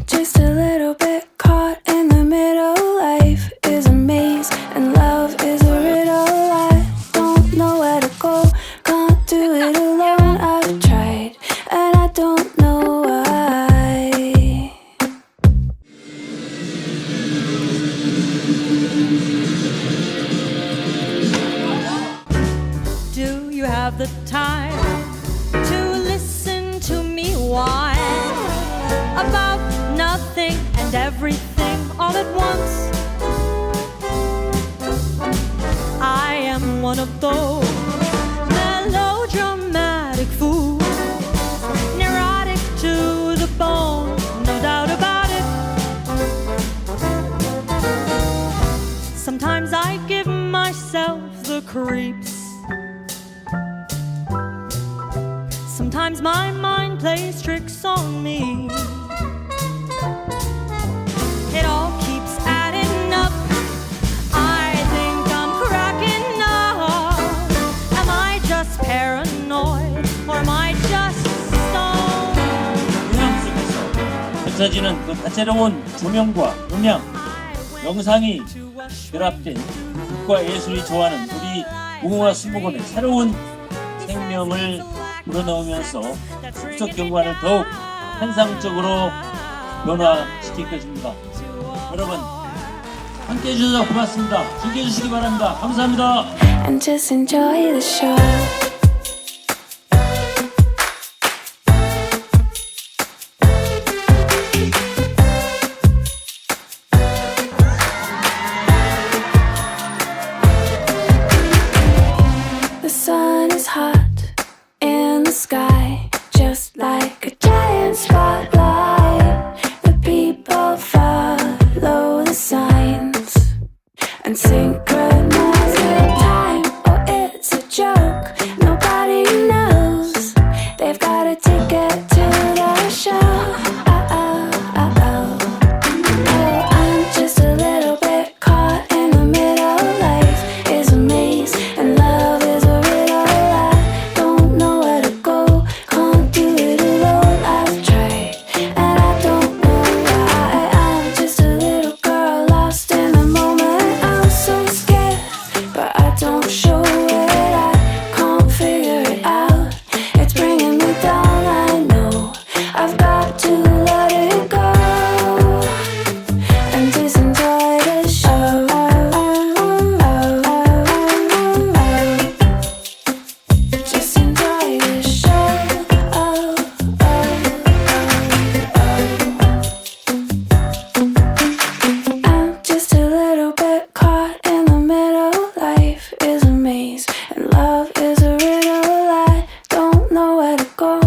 just a little bit caught in the middle. Life is a maze and love is a riddle. I don't know where to go, can't do it alone. I've tried and I don't know why. Do you have the time to listen to me whine about nothing and everything all at once? I am one of those melodramatic fools, neurotic to the bone, no doubt about it. Sometimes I give myself the creeps. Sometimes my mind plays tricks on me. It all keeps adding up. I think I'm cracking up. Am I just paranoid or am I just stoned? 음향 속에서 펼쳐지는 그 다채로운 조명과 음향, 영상이 결합된 극과 예술이 좋아하는 우리 무궁화 수목원의 새로운 생명을 불어넣으면서 숲속 경관을 더욱 환상적으로 변화시킬 것입니다. 여러분 함께 해주셔서 고맙습니다. 즐겨 주시기 바랍니다. 감사합니다. And just enjoy the show. The sun is hot in the sky, just like a giant spotlight. The people follow the signs and synchronize with time. Oh, it's a joke, nobody knows. They've got a ticket to the show. Oh, I'm just a little bit caught in the middle. Life is a maze and love is a riddle. I don't know where to go, can't do it alone. I've tried and I don't know why. I'm just a little girl lost in the moment. I'm so scared, but I don't show it. I can't figure it out. It's bringing me down, I know. I've got to let it go and just enjoy the show. Just enjoy the show. I'm just a little bit caught in the middle. Life is a maze and love is a riddle. I don't know where to go.